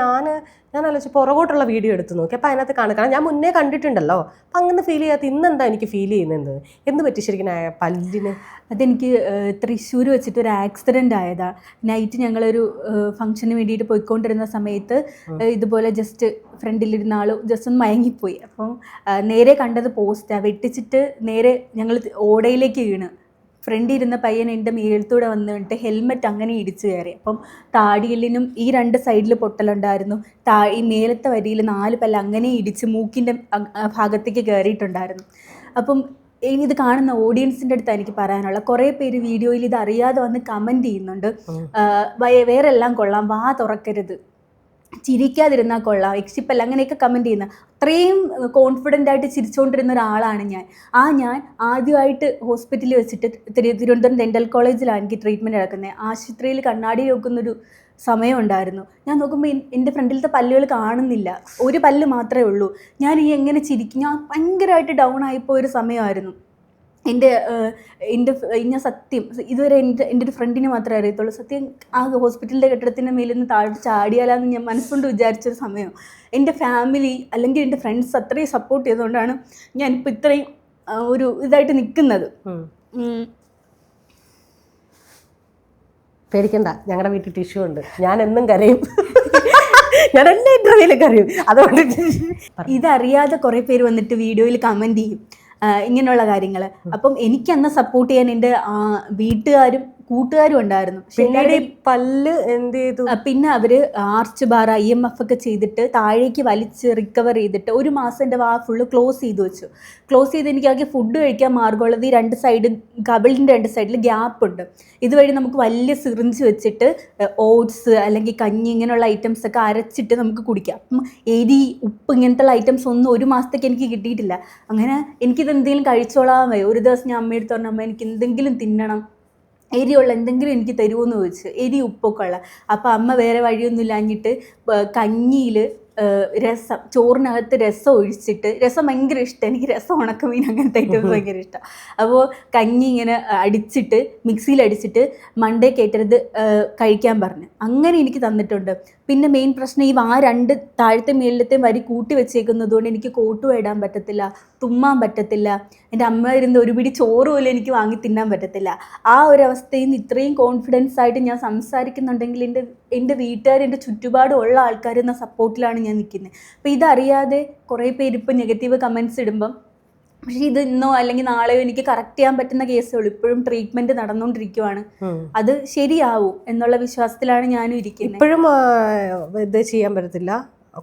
ഞാൻ ആലോചിച്ച് പുറകോട്ടുള്ള വീഡിയോ എടുത്ത് നോക്കി. അപ്പം അതിനകത്ത് കാരണം ഞാൻ മുന്നേ കണ്ടിട്ടുണ്ടല്ലോ, അപ്പം അങ്ങനെ ഫീൽ ചെയ്യാത്ത ഇന്നെന്താ എനിക്ക് ഫീൽ ചെയ്യുന്നത്? എന്ത് പറ്റി ശരിക്കും പല്ലിന്? അതെനിക്ക് തൃശ്ശൂർ വെച്ചിട്ട് ഒരു ആക്സിഡൻ്റ് ആയതാണ്. നൈറ്റ് ഞങ്ങളൊരു ഫംഗ്ഷന് വേണ്ടിയിട്ട് പോയിക്കൊണ്ടിരുന്ന സമയത്ത് ഇതുപോലെ ജസ്റ്റ് ഫ്രണ്ടിലിരുന്ന ആൾ ജസ്റ്റ് ഒന്ന് മയങ്ങിപ്പോയി. അപ്പം നേരെ കണ്ടത് പോസ്റ്റാണ്. വെട്ടിച്ചിട്ട് നേരെ ഞങ്ങൾ ഓടയിലേക്ക് വീണ്. ഫ്രണ്ടിൽ ഇരുന്ന പയ്യൻ എൻ്റെ മേലത്തൂടെ വന്നിട്ട് ഹെൽമെറ്റ് അങ്ങനെ ഇടിച്ചു കയറി. അപ്പം താടിയെല്ലിനും ഈ 2 സൈഡിൽ പൊട്ടലുണ്ടായിരുന്നു. ഈ മേലത്തെ വരിയിൽ 4 പല്ല് അങ്ങനെ ഇടിച്ച് മൂക്കിൻ്റെ ഭാഗത്തേക്ക് കയറിയിട്ടുണ്ടായിരുന്നു. അപ്പം ഇത് കാണുന്ന ഓഡിയൻസിൻ്റെ അടുത്ത് എനിക്ക് പറയാനുള്ള, കുറേ പേര് വീഡിയോയിൽ ഇത് അറിയാതെ വന്ന് കമൻറ്റ് ചെയ്യുന്നുണ്ട്. വേറെല്ലാം കൊള്ളാം, വാ തുറക്കരുത്, ചിരിക്കാതിരുന്നാൽ കൊള്ളാം, എക്സിപ്പല്ല, അങ്ങനെയൊക്കെ കമൻറ്റ് ചെയ്യുന്ന, അത്രയും കോൺഫിഡൻ്റ് ആയിട്ട് ചിരിച്ചുകൊണ്ടിരുന്ന ഒരാളാണ് ഞാൻ. ഞാൻ ആദ്യമായിട്ട് ഹോസ്പിറ്റലിൽ വെച്ചിട്ട് തിരുവനന്തപുരം ഡെൻ്റൽ കോളേജിലാണ് എനിക്ക് ട്രീറ്റ്മെൻറ്റ് നടക്കുന്നത്. ആശുപത്രിയിൽ കണ്ണാടി നോക്കുന്നൊരു സമയം ഉണ്ടായിരുന്നു. ഞാൻ നോക്കുമ്പോൾ എൻ്റെ ഫ്രണ്ടിലത്തെ പല്ലുകൾ കാണുന്നില്ല, ഒരു പല്ല് മാത്രമേ ഉള്ളൂ. ഞാൻ എങ്ങനെ ചിരിക്കും? ഞാൻ ഭയങ്കരമായിട്ട് ഡൗൺ ആയിപ്പോയൊരു സമയമായിരുന്നു. ഞാൻ സത്യം ഇതുവരെ എൻ്റെ ഒരു ഫ്രണ്ടിന് മാത്രമേ അറിയത്തുള്ളൂ. സത്യം ആ ഹോസ്പിറ്റലിൻ്റെ കെട്ടിടത്തിൻ്റെ മേലിൽ നിന്ന് താഴെ ചാടിയാലാന്ന് ഞാൻ മനസ്സുകൊണ്ട് വിചാരിച്ചൊരു സമയം. എൻ്റെ ഫാമിലി അല്ലെങ്കിൽ എൻ്റെ ഫ്രണ്ട്സ് അത്രയും സപ്പോർട്ട് ചെയ്തുകൊണ്ടാണ് ഞാനിപ്പോൾ ഇത്രയും ഒരു ഇതായിട്ട് നിൽക്കുന്നത്. പേടിക്കണ്ട, ഞങ്ങളുടെ വീട്ടിൽ ടിഷ്യൂ ഉണ്ട്, ഞാൻ എന്നും കരയും. ഞാൻ എല്ലാ ഇന്റർവ്യൂവിലും കരയും. അതുകൊണ്ട് ഇതറിയാതെ കുറേ പേര് വന്നിട്ട് വീഡിയോയിൽ കമൻറ്റ് ചെയ്യും ഇങ്ങനെയുള്ള കാര്യങ്ങൾ. അപ്പം എനിക്കന്ന് സപ്പോർട്ട് ചെയ്യാൻ എൻ്റെ വീട്ടുകാരും കൂട്ടുകാരും ഉണ്ടായിരുന്നു. പക്ഷെ പിന്നീട് ഈ പല്ല് എന്ത് ചെയ്തു? പിന്നെ അവര് ആർച്ച് ബാർ IMF ഒക്കെ ചെയ്തിട്ട് താഴേക്ക് വലിച്ച് റിക്കവർ ചെയ്തിട്ട് 1 മാസം എൻ്റെ വാ ഫുള്ള് ക്ലോസ് ചെയ്ത് വെച്ചു. ക്ലോസ് ചെയ്ത് എനിക്ക് ആകെ ഫുഡ് കഴിക്കാൻ മാർഗമുള്ളത് ഈ 2 സൈഡും കവിളിൻ്റെ 2 സൈഡിൽ ഗ്യാപ്പ് ഉണ്ട്. ഇതുവഴി നമുക്ക് വലിയ സിറിഞ്ച് വെച്ചിട്ട് ഓട്സ് അല്ലെങ്കിൽ കഞ്ഞി ഇങ്ങനെയുള്ള ഐറ്റംസ് ഒക്കെ അരച്ചിട്ട് നമുക്ക് കുടിക്കാം. അപ്പം എരി ഉപ്പ് ഇങ്ങനത്തെ ഐറ്റംസ് ഒന്നും 1 മാസത്തേക്ക് എനിക്ക് കിട്ടിയിട്ടില്ല. അങ്ങനെ എനിക്കിത് എന്തെങ്കിലും കഴിച്ചോളാൻ വയ്യ. ഒരു ദിവസം ഞാൻ അമ്മയെടുത്ത് പറഞ്ഞു, അമ്മ എനിക്ക് എന്തെങ്കിലും തിന്നണം, എരിയുള്ള എന്തെങ്കിലും എനിക്ക് തരുമോയെന്ന് ചോദിച്ചു, എരി ഉപ്പൊക്കെ ഉള്ള. അപ്പോൾ അമ്മ വേറെ വഴിയൊന്നും ഇല്ലാഞ്ഞിട്ട് കഞ്ഞിയിൽ രസം, ചോറിനകത്ത് രസം ഒഴിച്ചിട്ട്, രസം ഭയങ്കര ഇഷ്ടം എനിക്ക്, രസം ഉണക്കമീൻ അങ്ങനത്തെ ഐറ്റംസ് ഭയങ്കര ഇഷ്ടം. അപ്പോൾ കഞ്ഞി ഇങ്ങനെ അടിച്ചിട്ട് മിക്സിയിൽ അടിച്ചിട്ട് മണ്ടേ കയറ്റരുത് കഴിക്കാൻ പറഞ്ഞു. അങ്ങനെ എനിക്ക് തന്നിട്ടുണ്ട്. പിന്നെ മെയിൻ പ്രശ്നം ഈ 2 താഴത്തെ മേളിലത്തെയും വരി കൂട്ടി വെച്ചേക്കുന്നത് കൊണ്ട് എനിക്ക് കോട്ടും ഇടാൻ പറ്റത്തില്ല, തുമ്മാൻ പറ്റത്തില്ല. എൻ്റെ അമ്മ ഇരുന്ന് ഒരു പിടി ചോറ് പോലും എനിക്ക് വാങ്ങി തിന്നാൻ പറ്റത്തില്ല. ആ ഒരു അവസ്ഥയിൽ നിന്ന് ഇത്രയും കോൺഫിഡൻസ് ആയിട്ട് ഞാൻ സംസാരിക്കുന്നുണ്ടെങ്കിൽ എൻ്റെ വീട്ടുകാർ, എൻ്റെ ചുറ്റുപാടും ഉള്ള ആൾക്കാർ എന്ന സപ്പോർട്ടിലാണ് ഞാൻ നിൽക്കുന്നത്. അപ്പോൾ ഇതറിയാതെ കുറേ പേര് ഇപ്പോൾ നെഗറ്റീവ് കമൻറ്റ്സ് ഇടുമ്പം, പക്ഷെ ഇത് ഇന്നോ അല്ലെങ്കിൽ നാളെയോ എനിക്ക് കറക്റ്റ് ചെയ്യാൻ പറ്റുന്ന കേസുകൾ, ഇപ്പോഴും ട്രീറ്റ്മെന്റ് നടന്നുകൊണ്ടിരിക്കുവാണ്, അത് ശരിയാവും എന്നുള്ള വിശ്വാസത്തിലാണ് ഞാനും ഇരിക്കുന്നത്. ഇപ്പോഴും ഇത് ചെയ്യാൻ പറ്റത്തില്ല,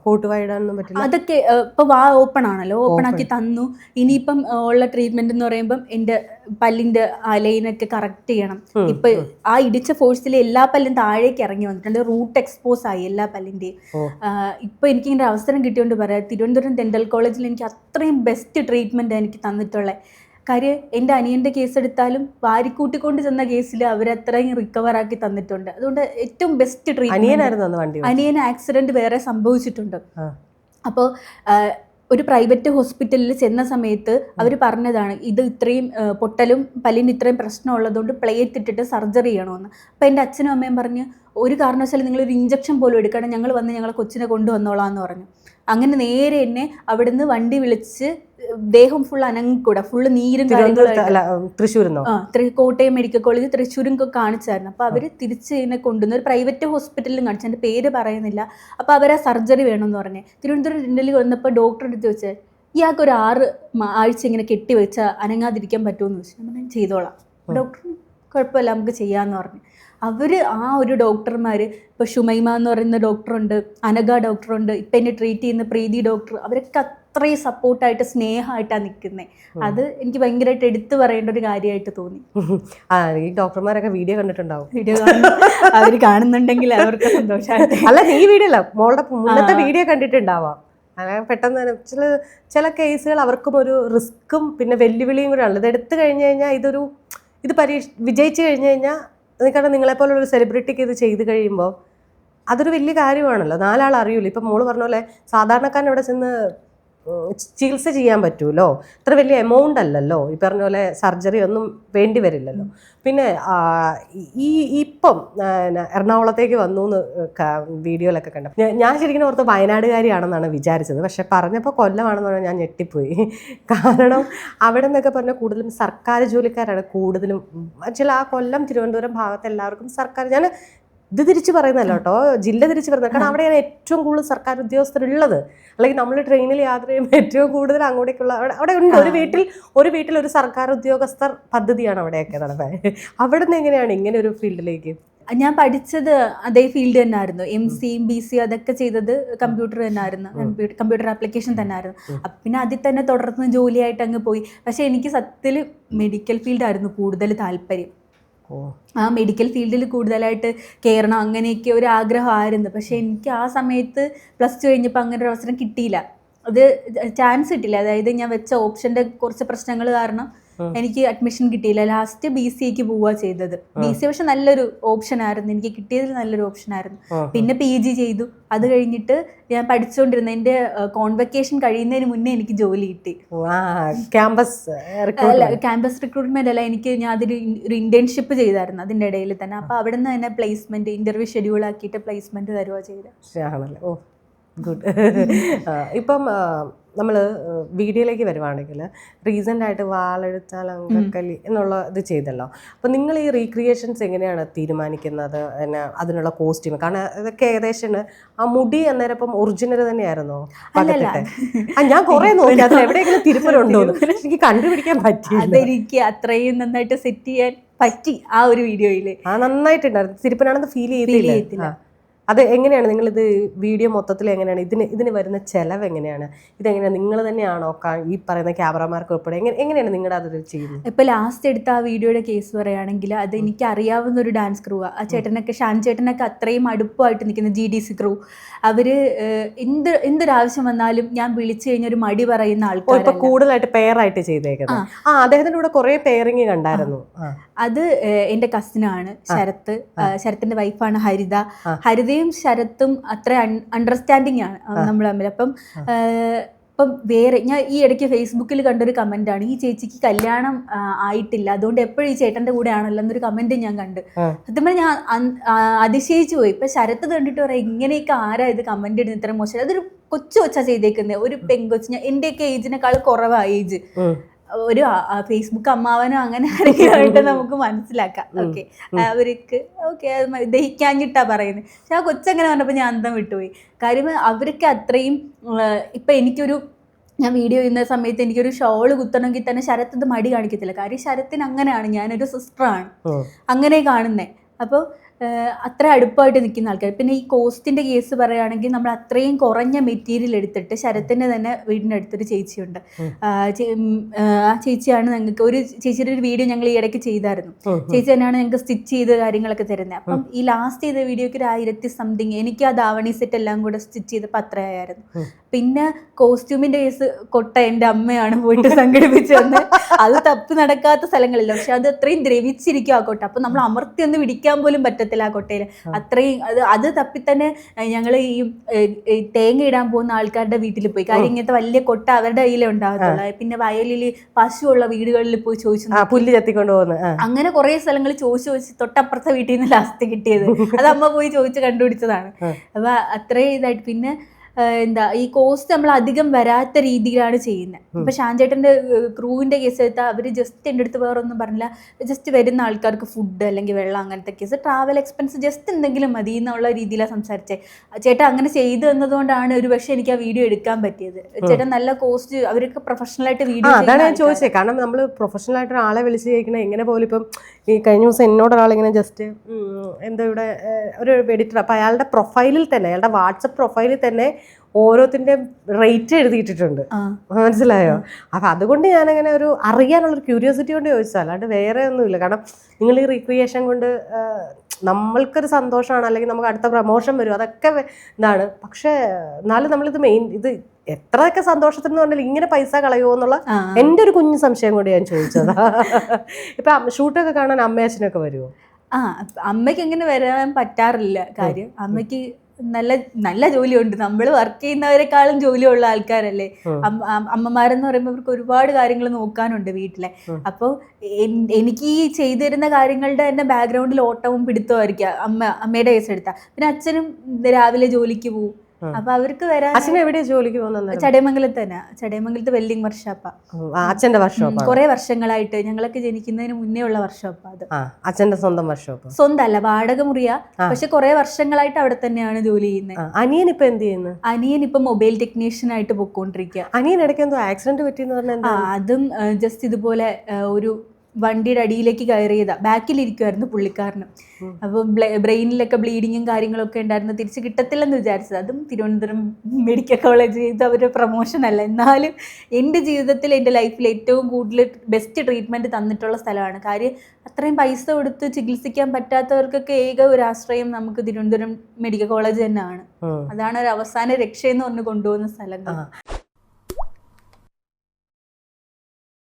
കോട്ടുവായിടാനൊന്നും പറ്റില്ല. അതൊക്കെ ഇപ്പൊ വാ ഓപ്പൺ ആണല്ലോ, ഓപ്പൺ ആക്കി തന്നു. ഇനിയിപ്പം ഉള്ള ട്രീറ്റ്മെന്റ് എന്ന് പറയുമ്പം എൻ്റെ പല്ലിന്റെ ലൈനൊക്കെ കറക്റ്റ് ചെയ്യണം. ഇപ്പൊ ആ ഇടിച്ച ഫോഴ്സിൽ എല്ലാ പല്ലും താഴേക്ക് ഇറങ്ങി വന്നിട്ടുണ്ട്, റൂട്ട് എക്സ്പോസ് ആയി എല്ലാ പല്ലിന്റെയും. ഇപ്പൊ എനിക്ക് ഇങ്ങനെ അവസരം കിട്ടിയോണ്ട് പറയാം, തിരുവനന്തപുരം ഡെന്റൽ കോളേജിൽ എനിക്ക് അത്രയും ബെസ്റ്റ് ട്രീറ്റ്മെന്റ് എനിക്ക് തന്നിട്ടുള്ളത്. കാര്യം എൻ്റെ അനിയൻ്റെ കേസ് എടുത്താലും വാരിക്കൂട്ടിക്കൊണ്ട് ചെന്ന കേസിൽ അവരത്രയും റിക്കവർ ആക്കി തന്നിട്ടുണ്ട്. അതുകൊണ്ട് ഏറ്റവും ബെസ്റ്റ് ട്രീറ്റ്മെന്റ്. അനിയന് ആക്സിഡന്റ് വേറെ സംഭവിച്ചിട്ടുണ്ട്. അപ്പോൾ ഒരു പ്രൈവറ്റ് ഹോസ്പിറ്റലിൽ ചെന്ന സമയത്ത് അവർ പറഞ്ഞതാണ്, ഇത് ഇത്രയും പൊട്ടലും പല്ലിന് ഇത്രയും പ്രശ്നം ഉള്ളതുകൊണ്ട് പ്ലേറ്റ് ഇട്ടിട്ട് സർജറി ചെയ്യണമെന്ന്. അപ്പോൾ എൻ്റെ അച്ഛനും അമ്മയും പറഞ്ഞ്, ഒരു കാരണവശാലും നിങ്ങളൊരു ഇഞ്ചക്ഷൻ പോലും എടുക്കണം, ഞങ്ങൾ വന്ന് ഞങ്ങളെ കൊച്ചിനെ കൊണ്ടുവന്നോളാം എന്ന് പറഞ്ഞു. അങ്ങനെ നേരെ എന്നെ അവിടുന്ന് വണ്ടി വിളിച്ച്, ദേഹം ഫുൾ അനങ്ങിക്കൂടെ, ഫുള്ള് നീരും തൃശ്ശൂരിന്നോ കോട്ടയം മെഡിക്കൽ കോളേജ് തൃശ്ശൂരും കാണിച്ചായിരുന്നു. അപ്പോൾ അവർ തിരിച്ച് എന്നെ കൊണ്ടുവന്ന് ഒരു പ്രൈവറ്റ് ഹോസ്പിറ്റലിലും കാണിച്ചു, എൻ്റെ പേര് പറയുന്നില്ല. അപ്പോൾ അവർ ആ സർജറി വേണമെന്ന് പറഞ്ഞേ. തിരുവനന്തപുരം ഡെന്റലിൽ വന്നപ്പോൾ ഡോക്ടറെ അടുത്ത് ചോദിച്ചാൽ, ഇയാൾക്ക് ഒരു 6 ആഴ്ച ഇങ്ങനെ കെട്ടിവെച്ചാൽ അനങ്ങാതിരിക്കാൻ പറ്റുമെന്ന് ചോദിച്ചു. ഞാൻ പറഞ്ഞു ചെയ്തോളാം, ഡോക്ടർ കുഴപ്പമില്ല നമുക്ക് ചെയ്യാമെന്ന് പറഞ്ഞു. അവർ ആ ഒരു ഡോക്ടർമാർ, ഇപ്പോൾ ഷുമൈമ എന്ന് പറയുന്ന ഡോക്ടറുണ്ട്, അനഘ ഡോക്ടറുണ്ട്, ഇപ്പം എന്നെ ട്രീറ്റ് ചെയ്യുന്ന പ്രീതി ഡോക്ടർ, അവരൊക്കെ അത്രയും സപ്പോർട്ടായിട്ട് സ്നേഹമായിട്ടാണ് നിൽക്കുന്നത്. അത് എനിക്ക് ഭയങ്കരമായിട്ട് എടുത്തു പറയേണ്ട ഒരു കാര്യമായിട്ട് തോന്നി. ഈ ഡോക്ടർമാരൊക്കെ വീഡിയോ കണ്ടിട്ടുണ്ടാവും, അവർ കാണുന്നുണ്ടെങ്കിൽ അവർക്ക് സന്തോഷമായിട്ട്. അല്ല, ഈ വീഡിയോ അല്ല, മോളുടെ മുന്നത്തെ വീഡിയോ കണ്ടിട്ടുണ്ടാവാം. അങ്ങനെ പെട്ടെന്ന് ചില കേസുകൾ അവർക്കും ഒരു റിസ്ക്കും പിന്നെ വെല്ലുവിളിയും കൂടെ ഉള്ളത്. ഇത് എടുത്തു കഴിഞ്ഞ് കഴിഞ്ഞാൽ ഇത് വിജയിച്ചു കഴിഞ്ഞ് കഴിഞ്ഞാൽ, കാരണം നിങ്ങളെപ്പോലുള്ളൊരു സെലിബ്രിറ്റിക്ക് ഇത് ചെയ്ത് കഴിയുമ്പോൾ അതൊരു വലിയ കാര്യമാണല്ലോ, 4 ആൾ അറിയൂല്ലോ. ഇപ്പം മോള് പറഞ്ഞ പോലെ സാധാരണക്കാരൻ ഇവിടെ ചെന്ന് ചികിത്സ ചെയ്യാൻ പറ്റുമല്ലോ, ഇത്ര വലിയ എമൗണ്ട് അല്ലല്ലോ, ഈ പറഞ്ഞ പോലെ സർജറി ഒന്നും വേണ്ടി വരില്ലല്ലോ. പിന്നെ ഇപ്പം എറണാകുളത്തേക്ക് വന്നു എന്ന് വീഡിയോയിലൊക്കെ കണ്ടു. ഞാൻ ശരിക്കും ഓർത്ത് വയനാടുകാരിയാണെന്നാണ് വിചാരിച്ചത്, പക്ഷെ പറഞ്ഞപ്പോൾ കൊല്ലമാണെന്ന് പറഞ്ഞാൽ ഞാൻ ഞെട്ടിപ്പോയി. കാരണം അവിടെ നിന്നൊക്കെ പറഞ്ഞാൽ കൂടുതലും സർക്കാർ ജോലിക്കാരാണ് കൂടുതലും. ആ കൊല്ലം തിരുവനന്തപുരം ഭാഗത്ത് എല്ലാവർക്കും സർക്കാർ, ഞാൻ ഇത് തിരിച്ച് പറയുന്നല്ലോ കേട്ടോ, ജില്ല തിരിച്ച് പറയുന്നത്, കാരണം അവിടെയാണ് ഏറ്റവും കൂടുതൽ സർക്കാർ ഉദ്യോഗസ്ഥരുള്ളത്. അല്ലെങ്കിൽ നമ്മൾ ട്രെയിനിൽ യാത്ര ചെയ്യുമ്പോൾ ഏറ്റവും കൂടുതൽ അങ്ങോട്ടേക്കുള്ള അവിടെ ഉണ്ട്. ഒരു വീട്ടിൽ ഒരു സർക്കാർ ഉദ്യോഗസ്ഥർ പദ്ധതിയാണ് അവിടെയൊക്കെ നടന്നത്. അവിടെ നിന്ന് എങ്ങനെയാണ് ഇങ്ങനെ ഒരു ഫീൽഡിലേക്ക്? ഞാൻ പഠിച്ചത് അതേ ഫീൽഡ് തന്നെ ആയിരുന്നു. MC BC അതൊക്കെ ചെയ്തത് കമ്പ്യൂട്ടർ തന്നെ ആയിരുന്നു, കമ്പ്യൂട്ടർ ആപ്ലിക്കേഷൻ തന്നെ ആയിരുന്നു. പിന്നെ അതിൽ തന്നെ തുടർന്ന് ജോലിയായിട്ട് അങ്ങ് പോയി. പക്ഷെ എനിക്ക് സത്യത്തിൽ മെഡിക്കൽ ഫീൽഡായിരുന്നു കൂടുതൽ താല്പര്യം. ആ മെഡിക്കൽ ഫീൽഡിൽ കൂടുതലായിട്ട് കയറണം അങ്ങനെയൊക്കെ ഒരു ആഗ്രഹമായിരുന്നു. പക്ഷെ എനിക്ക് ആ സമയത്ത് +2 കഴിഞ്ഞപ്പോൾ അങ്ങനെ ഒരു അവസരം കിട്ടിയില്ല, അത് ചാൻസ് കിട്ടില്ല. അതായത് ഞാൻ വെച്ച ഓപ്ഷൻ്റെ കുറച്ച് പ്രശ്നങ്ങൾ കാരണം എനിക്ക് അഡ്മിഷൻ കിട്ടിയില്ല. ലാസ്റ്റ് BCAക്ക് പോവുക ചെയ്തത്. BCA പക്ഷെ നല്ലൊരു ഓപ്ഷൻ ആയിരുന്നു, എനിക്ക് കിട്ടിയതിൽ നല്ലൊരു ഓപ്ഷൻ ആയിരുന്നു. പിന്നെ PG ചെയ്തു. അത് കഴിഞ്ഞിട്ട് ഞാൻ പഠിച്ചുകൊണ്ടിരുന്ന എൻ്റെ കോൺവെക്കേഷൻ കഴിയുന്നതിന് മുന്നേ എനിക്ക് ജോലി കിട്ടി. ക്യാമ്പസ് റിക്രൂട്ട്മെന്റ് അല്ല, ഞാൻ അതിൽ ഒരു ഇന്റേൺഷിപ്പ് ചെയ്തായിരുന്നു അതിൻ്റെ ഇടയിൽ തന്നെ. അപ്പോൾ അവിടെ നിന്ന് തന്നെ പ്ലേസ്മെന്റ് ഇന്റർവ്യൂ ഷെഡ്യൂൾ ആക്കിയിട്ട് പ്ലേസ്മെന്റ് തരുക ചെയ്തത്. ഗുഡ്. ഇപ്പം നമ്മൾ വീഡിയോയിലേക്ക് വരുവാണെങ്കിൽ റീസെൻ്റ് ആയിട്ട് വാളെടുത്താൽ അങ്കക്കലി എന്നുള്ള ഇത് ചെയ്തല്ലോ. അപ്പോൾ നിങ്ങൾ ഈ റീക്രിയേഷൻസ് എങ്ങനെയാണ് തീരുമാനിക്കുന്നത്? പിന്നെ അതിനുള്ള കോസ്റ്റ്യൂം, കാരണം ഇതൊക്കെ ഏകദേശം ആ മുടി അന്നേരം ഇപ്പം ഒറിജിനൽ തന്നെയായിരുന്നോ? ഞാൻ കുറേ നോക്കി അതിൽ എവിടെയെങ്കിലും തിരുപ്പലുണ്ടോ എനിക്ക് കണ്ടുപിടിക്കാൻ പറ്റി. അതെനിക്ക് അത്രയും നന്നായിട്ട് സെറ്റ് ചെയ്യാൻ പറ്റി ആ ഒരു വീഡിയോയിൽ. നന്നായിട്ടുണ്ടായിരുന്നു. തിരുപ്പനാണെന്ന് ഫീൽ ചെയ്തില്ല. അത് എങ്ങനെയാണ് നിങ്ങളിത് വീഡിയോ മൊത്തത്തിൽ എങ്ങനെയാണ് ഇതിന് വരുന്ന ചെലവ് എങ്ങനെയാണ്? ഇതെങ്ങനെയാണ് നിങ്ങൾ തന്നെയാണോ ഈ പറയുന്ന ക്യാമറമാർക്ക് ഉൾപ്പെടെ എങ്ങനെയാണ് നിങ്ങളുടെ അത് ചെയ്യുന്നത്? ഇപ്പൊ ലാസ്റ്റ് എടുത്ത ആ വീഡിയോയുടെ കേസ് പറയുകയാണെങ്കിൽ അത് എനിക്ക് അറിയാവുന്ന ഒരു ഡാൻസ് ക്രൂ ആ ചേട്ടനൊക്കെ, ഷാൻ ചേട്ടനൊക്കെ അത്രയും അടുപ്പമായിട്ട് നിൽക്കുന്ന GDC ക്രൂ. അവര് എന്തൊരാവശ്യം വന്നാലും ഞാൻ വിളിച്ചു കഴിഞ്ഞ ഒരു മടി പറയുന്ന ആൾക്കാർ. കൂടുതലായിട്ട് പെയറായിട്ട് ചെയ്തേക്കുന്നത്. അദ്ദേഹത്തിന്റെ കൂടെ കുറെ പെയറിങ് കണ്ടായിരുന്നു. അത് എൻ്റെ കസിനാണ് ശരത്ത്. ശരത്തിന്റെ വൈഫാണ് ഹരിത. ഹരിതയും ശരത്തും അത്ര അണ്ടർസ്റ്റാൻഡിങ് ആണ് നമ്മൾ തമ്മിൽ. അപ്പം വേറെ ഞാൻ ഈ ഇടയ്ക്ക് ഫേസ്ബുക്കിൽ കണ്ടൊരു കമൻ്റാണ്, ഈ ചേച്ചിക്ക് കല്യാണം ആയിട്ടില്ല, അതുകൊണ്ട് എപ്പോഴും ഈ ചേട്ടൻ്റെ കൂടെ ആണല്ലോ എന്നൊരു കമൻറ്റ് ഞാൻ കണ്ട്. സത്യം പറഞ്ഞാൽ ഞാൻ അതിശയിച്ചു പോയി. ഇപ്പം ശരത്ത് കണ്ടിട്ട് പറയാം, ഇങ്ങനെയൊക്കെ ആരാ ഇത് കമൻറ്റ് ഇടുന്നത്, ഇത്ര മോശം. അതൊരു കൊച്ചു കൊച്ചാ ചെയ്തേക്കുന്നത്, ഒരു പെങ്കൊച്ച്. ഞാൻ എൻ്റെയൊക്കെ ഏജിനേക്കാൾ കുറവാ ഏജ്. ഒരു ഫേസ്ബുക്ക് അമ്മാവനോ അങ്ങനെ ആരെങ്കിലും നമുക്ക് മനസ്സിലാക്കാം. ഓക്കെ, അവർക്ക് ഓക്കെ ദഹിക്കാഞ്ഞിട്ടാ പറയുന്നത്. പക്ഷെ ആ കൊച്ചങ്ങനെ പറഞ്ഞപ്പോൾ ഞാൻ അന്തം വിട്ടുപോയി. കാര്യം അവർക്ക് അത്രയും ഇപ്പം ഞാൻ വീഡിയോ ചെയ്യുന്ന സമയത്ത് എനിക്കൊരു ഷോള് കുത്തണമെങ്കിൽ തന്നെ ശരത്ത് ഇത് മടി കാണിക്കത്തില്ല. കാര്യം ശരത്തിന് അങ്ങനെയാണ്, ഞാനൊരു സിസ്റ്ററാണ്, അങ്ങനെ കാണുന്നത്. അപ്പോൾ അത്ര അടുപ്പായിട്ട് നിൽക്കുന്ന ആൾക്കാർ. പിന്നെ ഈ കോസ്റ്റിൻ്റെ കേസ് പറയുകയാണെങ്കിൽ നമ്മൾ അത്രയും കുറഞ്ഞ മെറ്റീരിയൽ എടുത്തിട്ട്, ശരത്തിൻ്റെ തന്നെ വീടിൻ്റെ അടുത്തൊരു ചേച്ചിയുണ്ട്. ആ ചേച്ചിയാണ് ഞങ്ങൾക്ക് ഒരു ചേച്ചിയുടെ ഒരു വീഡിയോ ഞങ്ങൾ ഈ ഇടയ്ക്ക് ചെയ്തായിരുന്നു. ചേച്ചി തന്നെയാണ് ഞങ്ങൾക്ക് സ്റ്റിച്ച് ചെയ്ത് കാര്യങ്ങളൊക്കെ തരുന്നത്. അപ്പം ഈ ലാസ്റ്റ് ചെയ്ത വീഡിയോക്ക് ഒരു 1000 സംതിങ്. എനിക്ക് ആ ധാവണി സെറ്റ് എല്ലാം കൂടെ സ്റ്റിച്ച് ചെയ്തപ്പോൾ അത്രയായിരുന്നു. പിന്നെ കോസ്റ്റ്യൂമിൻ്റെ കേസ് കൊട്ട എൻ്റെ അമ്മയാണ് പോയിട്ട് സംഘടിപ്പിച്ചു തന്നത്. അത് തപ്പി നടക്കാത്ത സ്ഥലങ്ങളില്ല, പക്ഷെ അത് അത്രയും ദ്രവിച്ചിരിക്കും ആ കൊട്ട. അപ്പം നമ്മൾ അമർത്തി ഒന്ന് പിടിക്കാൻ പോലും പറ്റത്തില്ല ആ കൊട്ടയിൽ. അത്രയും അത് തപ്പി തന്നെ ഞങ്ങൾ ഈ തേങ്ങ ഇടാൻ പോകുന്ന ആൾക്കാരുടെ വീട്ടിൽ പോയി. കാര്യം ഇങ്ങനത്തെ വലിയ കൊട്ട അവരുടെ കയ്യിലേ ഉണ്ടാകത്തുള്ളൂ. പിന്നെ വയലിൽ പശുവുള്ള വീടുകളിൽ പോയി ചോദിച്ചു, പുല്ല് ചെത്തിക്കൊണ്ട് പോകുന്നത്. അങ്ങനെ കുറെ സ്ഥലങ്ങളിൽ ചോദിച്ച് തൊട്ടപ്പുറത്തെ വീട്ടിൽ നിന്ന് ലാസ്റ്റ് കിട്ടിയത്. അത് അമ്മ പോയി ചോദിച്ച് കണ്ടുപിടിച്ചതാണ്. അപ്പൊ അത്രയും ഇതായിട്ട്. പിന്നെ ഈ കോസ്റ്റ് നമ്മൾ അധികം വരാത്ത രീതിയിലാണ് ചെയ്യുന്നത്. ഇപ്പൊ ഷാൻചേട്ടന്റെ ക്രൂവിന്റെ കേസ് എടുത്താൽ അവര് ജസ്റ്റ് എൻ്റെ അടുത്ത് വേറെ ഒന്നും പറഞ്ഞില്ല, ജസ്റ്റ് വരുന്ന ആൾക്കാർക്ക് ഫുഡ് അല്ലെങ്കിൽ വെള്ളം അങ്ങനത്തെ കേസ്, ട്രാവൽ എക്സ്പെൻസ് ജസ്റ്റ് എന്തെങ്കിലും മതി എന്നുള്ള രീതിയിലാണ് സംസാരിച്ചത്. ചേട്ടൻ അങ്ങനെ ചെയ്തു തന്നതുകൊണ്ടാണ് ഒരു പക്ഷെ എനിക്ക് ആ വീഡിയോ എടുക്കാൻ പറ്റിയത്. ചേട്ടൻ നല്ല കോസ്റ്റ്, അവർക്ക് പ്രൊഫഷണൽ ആയിട്ട് വീഡിയോ. അതാണ് ഞാൻ ചോദിച്ചത്. കാരണം നമ്മൾ പ്രൊഫഷണൽ ആയിട്ട് ആളെ വിളിച്ച് ചോദിക്കണേ എങ്ങനെ പോലും. ഇപ്പം ഈ കഴിഞ്ഞ ദിവസം എന്നോട് ഒരാളിങ്ങനെ ജസ്റ്റ് എന്താ ഇവിടെ ഒരു എഡിറ്റർ, അപ്പം അയാളുടെ പ്രൊഫൈലിൽ തന്നെ, അയാളുടെ വാട്സപ്പ് പ്രൊഫൈലിൽ തന്നെ ഓരോത്തിൻ്റെ റേറ്റ് എഴുതിയിട്ടിട്ടുണ്ട്. മനസ്സിലായോ? അപ്പം അതുകൊണ്ട് ഞാനങ്ങനെ ഒരു അറിയാനുള്ളൊരു ക്യൂരിയോസിറ്റി കൊണ്ട് ചോദിച്ചത്, അല്ലാണ്ട് വേറെ ഒന്നുമില്ല. കാരണം നിങ്ങൾ ഈ റീക്രിയേഷൻ കൊണ്ട് നമ്മൾക്കൊരു സന്തോഷമാണ്, അല്ലെങ്കിൽ നമുക്ക് അടുത്ത പ്രമോഷൻ വരും, അതൊക്കെ ഇതാണ്. പക്ഷേ എന്നാലും നമ്മളിത് ഇത് എത്രയൊക്കെ സന്തോഷത്തിന് പറഞ്ഞാൽ ഇങ്ങനെ പൈസ കളയുമോ എന്നുള്ള എൻ്റെ ഒരു കുഞ്ഞു സംശയം കൊണ്ട് ഞാൻ ചോദിച്ചതാ. ഇപ്പം ഷൂട്ടൊക്കെ കാണാൻ അമ്മയും അച്ഛനൊക്കെ വരുമോ? അമ്മയ്ക്ക് അങ്ങനെ വരാൻ പറ്റാറില്ല. കാര്യം അമ്മയ്ക്ക് നല്ല ജോലിയുണ്ട്. നമ്മൾ വർക്ക് ചെയ്യുന്നവരെക്കാളും ജോലിയുള്ള ആൾക്കാരല്ലേ അമ്മമാരെന്ന് പറയുമ്പോൾ. അവർക്ക് ഒരുപാട് കാര്യങ്ങൾ നോക്കാനുണ്ട് വീട്ടിലെ. അപ്പോൾ എനിക്ക് ഈ ചെയ്തു തരുന്ന കാര്യങ്ങളുടെ തന്നെ ബാക്ക്ഗ്രൗണ്ടിൽ ഓട്ടവും പിടുത്തമായിരിക്കും അമ്മയുടെ കേസ് എടുത്താൽ. പിന്നെ അച്ഛനും രാവിലെ ജോലിക്ക് പോകും. അപ്പൊ അവർക്ക് വരാൻ. അച്ഛൻ എവിടെയാ ജോലിക്ക് പോകുന്നത്? ചടയമംഗലത്ത് തന്നെ. ചടയമംഗലത്ത് വെൽഡിംഗ് വർക്ക്ഷോപ്പാ. അച്ഛന്റെ വർക്ക്ഷോപ്പ് കുറെ വർഷങ്ങളായിട്ട്, ഞങ്ങളൊക്കെ ജനിക്കുന്നതിന് മുന്നേ ഉള്ള വർക്ക്ഷോപ്പാ അത്. അച്ഛന്റെ സ്വന്തം വർക്ക്ഷോപ്പ്? സ്വന്തമല്ല, വാടക മുറിയാ. പക്ഷെ കുറെ വർഷങ്ങളായിട്ട് അവിടെ തന്നെയാണ് ജോലി ചെയ്യുന്നത്. അനിയൻ ഇപ്പൊ എന്ത് ചെയ്യുന്നു? അനിയൻ ഇപ്പൊ മൊബൈൽ ടെക്നീഷ്യൻ ആയിട്ട് പൊക്കോണ്ടിരിക്കുക. അനിയൻ ഇടയ്ക്ക് എന്തോ ആക്സിഡന്റ് പറ്റിയെന്ന് പറഞ്ഞാൽ? അതും ജസ്റ്റ് ഇതുപോലെ ഒരു വണ്ടിയുടെ അടിയിലേക്ക് കയറിയതാ. ബാക്കിലിരിക്കുമായിരുന്നു പുള്ളിക്കാരന്. അപ്പോൾ ബ്രെയിനിലൊക്കെ ബ്ലീഡിങ്ങും കാര്യങ്ങളൊക്കെ ഉണ്ടായിരുന്നു. തിരിച്ച് കിട്ടത്തില്ലെന്ന് വിചാരിച്ചത്. അതും തിരുവനന്തപുരം മെഡിക്കൽ കോളേജ് ചെയ്ത് അവരുടെ പ്രൊമോഷൻ അല്ല, എന്നാലും എൻ്റെ ജീവിതത്തിൽ എൻ്റെ ലൈഫിൽ ഏറ്റവും കൂടുതൽ ബെസ്റ്റ് ട്രീറ്റ്മെൻറ്റ് തന്നിട്ടുള്ള സ്ഥലമാണ്. കാര്യം അത്രയും പൈസ കൊടുത്ത് ചികിത്സിക്കാൻ പറ്റാത്തവർക്കൊക്കെ ഏക ഒരു ആശ്രയം നമുക്ക് തിരുവനന്തപുരം മെഡിക്കൽ കോളേജ് തന്നെയാണ്. അതാണ് ഒരു അവസാന രക്ഷയെന്ന് പറഞ്ഞ് കൊണ്ടുപോകുന്ന സ്ഥലങ്ങൾ.